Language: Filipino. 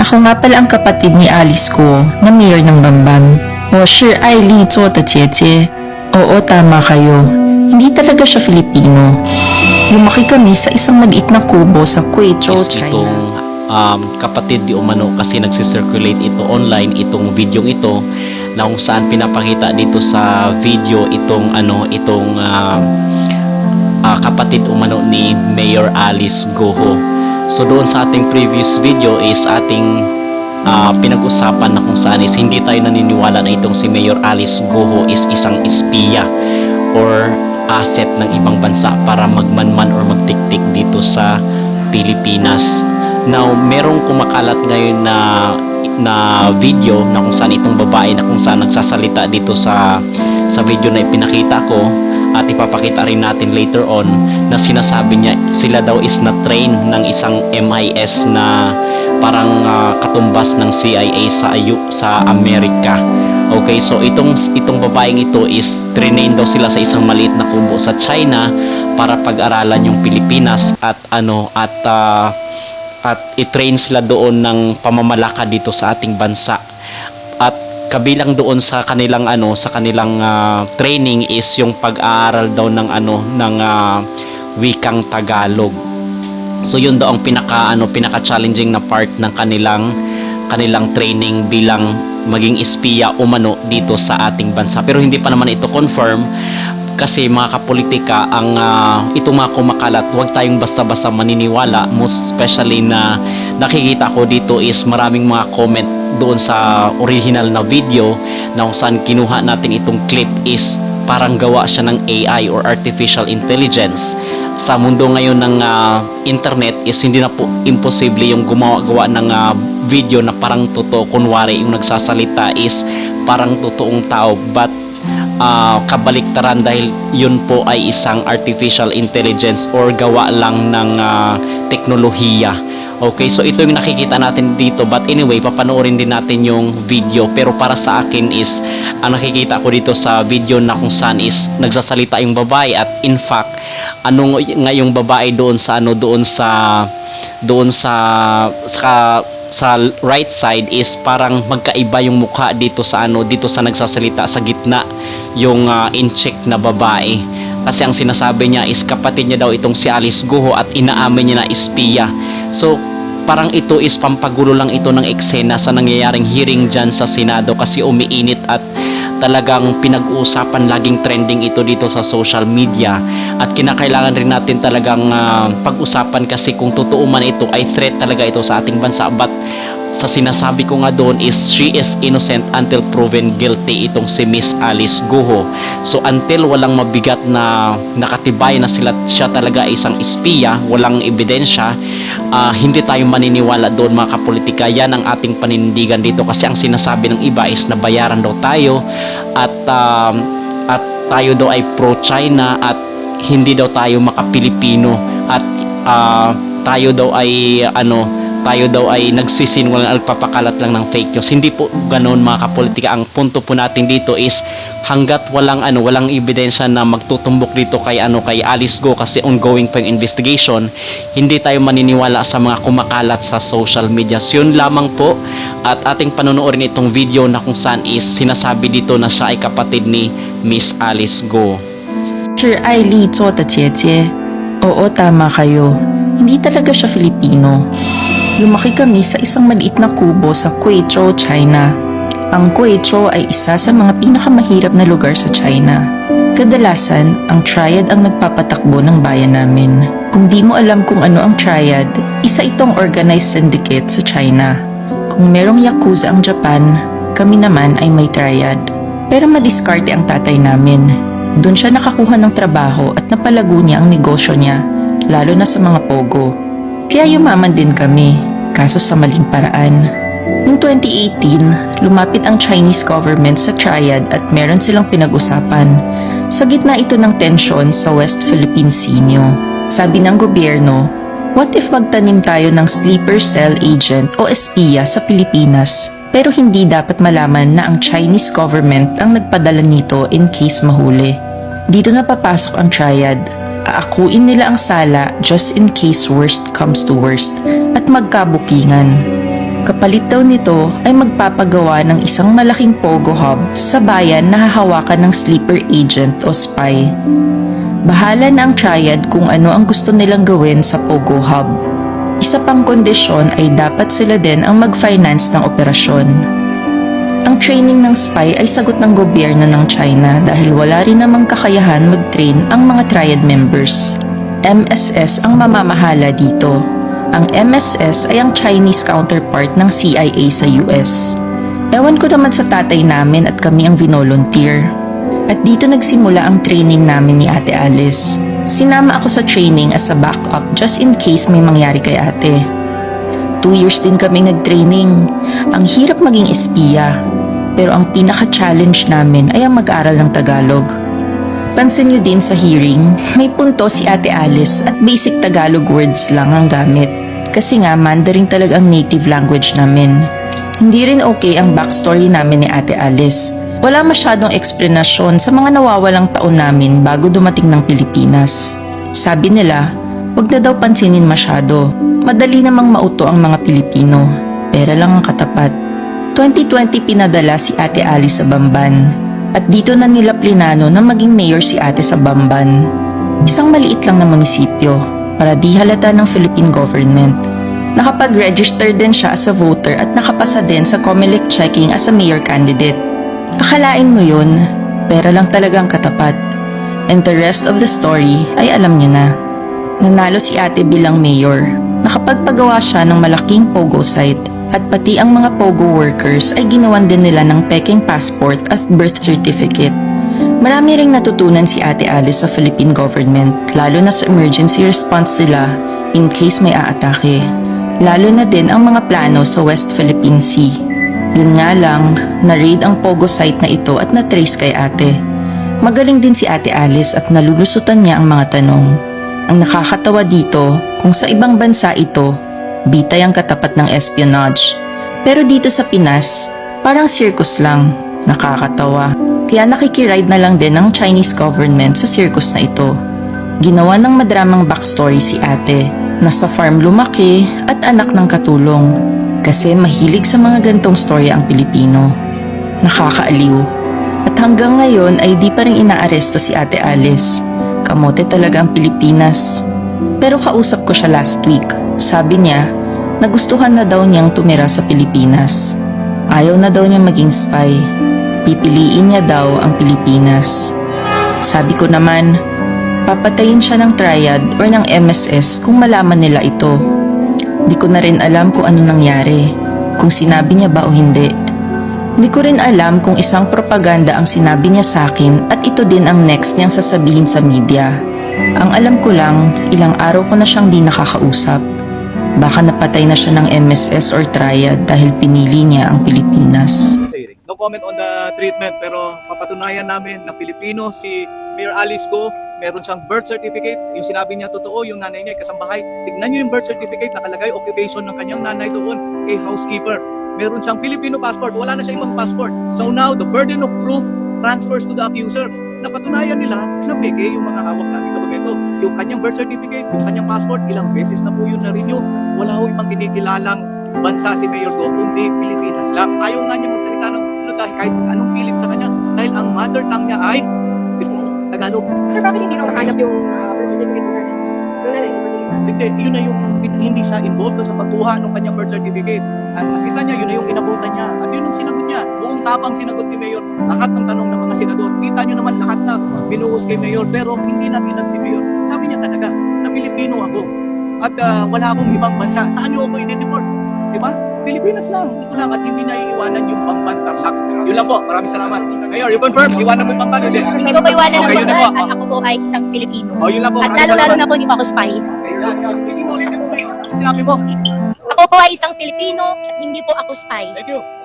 Ako nga pala ang kapatid ni Alice ko na mayor ng Bamban. 我是艾丽做的姐姐. Oo, tama kayo. Hindi talaga siya Filipino. Lumaki kami sa isang maliit na kubo sa Guizhou, China. Itong kapatid di umano kasi nagsisirculate ito online, itong video ito na kung saan pinapakita dito sa video itong kapatid umano ni Mayor Alice Goho. So doon sa ating previous video is ating pinag-usapan na kung saan is hindi tayo naniniwala na itong si Mayor Alice Goho is isang espiya or asset ng ibang bansa para magmanman or magtiktik dito sa Pilipinas. Now, merong kumakalat ngayon na video na kung saan itong babae na kung saan nagsasalita dito sa video na ipinakita ko at ipapakita rin natin later on na sinasabi niya sila daw is na-train ng isang MIS na parang katumbas ng CIA sa Amerika. Okay, so itong babaeng ito is trained daw sila sa isang maliit na kubo sa China para pag-aralan yung Pilipinas at i-train sila doon ng pamamalakad dito sa ating bansa. At kabilang doon sa kanilang training is yung pag-aaral daw ng wikang Tagalog. So yun daw ang pinaka-challenging na part ng kanilang training bilang maging espiya umano dito sa ating bansa. Pero hindi pa naman ito confirm kasi mga kapolitika itong mga kumakalat, huwag tayong basta-basta maniniwala, most especially na nakikita ko dito is maraming mga comment doon sa original na video na kung saan kinuha natin itong clip is parang gawa siya ng AI or artificial intelligence. Sa mundo ngayon ng internet is hindi na po imposible yung gumawa ng video na parang totoo, kunwari yung nagsasalita is parang totoong tao, but kabaliktaran dahil yun po ay isang artificial intelligence or gawa lang ng teknolohiya. Okay, so ito yung nakikita natin dito, but anyway, papanoorin din natin yung video. Pero para sa akin is ang nakikita ko dito sa video na kung saan is nagsasalita yung babae at in fact nga yung babae doon sa right side is parang magkaiba yung mukha dito sa nagsasalita sa gitna yung in-check na babae. Kasi ang sinasabi niya is kapatid niya daw itong si Alice Goho at inaamin niya na espiya. So parang ito is pampagulo lang ito ng eksena sa nangyayaring hearing dyan sa Senado kasi umiinit at talagang pinag-uusapan, laging trending ito dito sa social media at kinakailangan rin natin talagang pag-usapan kasi kung totoo man ito ay threat talaga ito sa ating bansa. But sa sinasabi ko nga doon is she is innocent until proven guilty itong si Miss Alice Goho. So until walang mabigat na nakatibay na siya talaga ay isang espiya, walang ebidensya, hindi tayo maniniwala doon mga kapolitika. Yan ang ating paninindigan dito kasi ang sinasabi ng iba is nabayaran daw tayo at tayo daw ay pro-China at hindi daw tayo maka-Pilipino at tayo daw ay nagsisinungaling, nagpapakalat lang ng fake news. Hindi po ganoon mga kapolitika. Ang punto po natin dito is hanggat walang ebidensya na magtutumbok dito kay Alice Goho kasi ongoing pa yung investigation, hindi tayo maniniwala sa mga kumakalat sa social media. So, yun lamang po at ating panonoorin itong video na kung saan is sinasabi dito na siya ay kapatid ni Miss Alice Goho. 是艾丽做的姐姐. Oo, tama kayo. Hindi talaga siya Filipino. Lumaki kami sa isang maliit na kubo sa Guizhou, China. Ang Guizhou ay isa sa mga pinakamahirap na lugar sa China. Kadalasan, ang triad ang nagpapatakbo ng bayan namin. Kung di mo alam kung ano ang triad, isa itong organized syndicate sa China. Kung merong yakuza ang Japan, kami naman ay may triad. Pero madiskarte ang tatay namin. Doon siya nakakuha ng trabaho at napalago niya ang negosyo niya, lalo na sa mga pogo. Kaya yumaman din kami, kaso sa maling paraan. Noong 2018, lumapit ang Chinese government sa triad at meron silang pinag-usapan. Sa gitna ito ng tensyon sa West Philippine Sea. Sabi ng gobyerno, what if magtanim tayo ng sleeper cell agent o espiya sa Pilipinas? Pero hindi dapat malaman na ang Chinese government ang nagpadala nito in case mahuli. Dito na papasok ang triad. Aakuin nila ang sala just in case worst comes to worst at magkabukingan. Kapalit daw nito ay magpapagawa ng isang malaking pogo hub sa bayan na hahawakan ng sleeper agent o spy. Bahala na ang triad kung ano ang gusto nilang gawin sa pogo hub. Isa pang kondisyon ay dapat sila din ang mag-finance ng operasyon. Ang training ng spy ay sagot ng gobyerno ng China dahil wala rin namang kakayahan mag-train ang mga triad members. MSS ang mamamahala dito. Ang MSS ay ang Chinese counterpart ng CIA sa US. Ewan ko naman sa tatay namin at kami ang vinolunteer. At dito nagsimula ang training namin ni Ate Alice. Sinama ako sa training as a backup just in case may mangyari kay ate. 2 years din kami nag-training. Ang hirap maging espiya. Pero ang pinaka-challenge namin ay ang mag-aral ng Tagalog. Pansin nyo din sa hearing, may punto si Ate Alice at basic Tagalog words lang ang gamit. Kasi nga Mandarin talaga ang native language namin. Hindi rin okay ang backstory namin ni Ate Alice. Wala masyadong eksplanasyon sa mga nawawalang taon namin bago dumating ng Pilipinas. Sabi nila, wag na daw pansinin masyado. Madali namang mauto ang mga Pilipino. Pera lang ang katapat. 2020 pinadala si Ate Alice sa Bamban. At dito na nila plinano na maging mayor si ate sa Bamban. Isang maliit lang na munisipyo para di halata ng Philippine government. Nakapag-register din siya as a voter at nakapasa din sa COMELEC checking as a mayor candidate. Akalain mo yun, pera lang talagang katapat. And the rest of the story ay alam niyo na. Nanalo si ate bilang mayor. Nakapagpagawa siya ng malaking pogo site. At pati ang mga pogo workers ay ginawan din nila ng peking passport at birth certificate. Marami ring natutunan si Ate Alice sa Philippine government, lalo na sa emergency response nila in case may aatake. Lalo na din ang mga plano sa West Philippine Sea. Yun nga lang, na-raid ang pogo site na ito at na-trace kay ate. Magaling din si Ate Alice at nalulusutan niya ang mga tanong. Ang nakakatawa dito, kung sa ibang bansa ito, bitay ang katapat ng espionage. Pero dito sa Pinas, parang circus lang. Nakakatawa. Kaya nakikiride na lang din ng Chinese government sa circus na ito. Ginawa ng madramang backstory si ate. Nasa farm lumaki at anak ng katulong. Kasi mahilig sa mga gantong storya ang Pilipino. Nakakaaliw. At hanggang ngayon ay di pa rin inaaresto si Ate Alice. Kamote talaga ang Pilipinas. Pero kausap ko siya last week. Sabi niya, nagustuhan na daw niyang tumira sa Pilipinas. Ayaw na daw niya maging spy. Pipiliin niya daw ang Pilipinas. Sabi ko naman, papatayin siya ng triad or ng MSS kung malaman nila ito. Di ko na rin alam kung ano nangyari, kung sinabi niya ba o hindi. Di ko rin alam kung isang propaganda ang sinabi niya sa akin at ito din ang next niyang sasabihin sa media. Ang alam ko lang, ilang araw ko na siyang di nakakausap. Baka napatay na siya ng MSS or triad dahil pinili niya ang Pilipinas. No comment on the treatment, pero papatunayan namin na Pilipino si Mayor Alice Go. Meron siyang birth certificate. Yung sinabi niya totoo, yung nanay niya ay kasambahay. Tignan niyo yung birth certificate, nakalagay occupation ng kanyang nanay doon, kay housekeeper. Meron siyang Filipino passport, wala na siya ibang passport. So now, the burden of proof transfers to the accuser. Napatunayan nila na peke yung mga hawak nating dokumento. Yung kanyang birth certificate, yung kanyang passport, ilang beses na po yun na-renew. Wala ho ibang kinikilalang bansa si Mayor Go, kundi Pilipinas lang. Ayaw nga niya magsalita ng dahil kahit anong pilit sa kanya, dahil ang mother tongue niya ay Tagalog. Sir, bakit hindi mo mahanap yung birth certificate mo? Yung nanay mo? Hindi, yun na yung hindi siya involved sa pagkuha ng kanyang birth certificate. At nakita niya, yun na yung inabutan niya. At yun yung sinagot niya. Buong tapang sinagot ni Mayor. Lahat ng tanong ng mga senador. Kita niyo naman lahat na binuhos kay Mayor. Pero hindi nabilag si Mayor. Sabi niya talaga na Pilipino ako. At wala akong ibang bansa. Saan niyo ako i-deport? Diba? Pilipinas lang. Ito lang at hindi naiiwanan yung Bamban Tarlac. Yun lang po. Maraming salamat. Mayor, you confirm? Iwanan mo yung Bamban ulit. Hindi ko pa iwanan Okay, ng yun na Bamban po. at ako po ay isang Filipino. Oh, yun lang po. At Maraming lalo-lalo salamat. na po hindi pa ako spy. Ulitin mo. Sinabi mo. Ako po ay isang Filipino at hindi po ako spy. Thank you.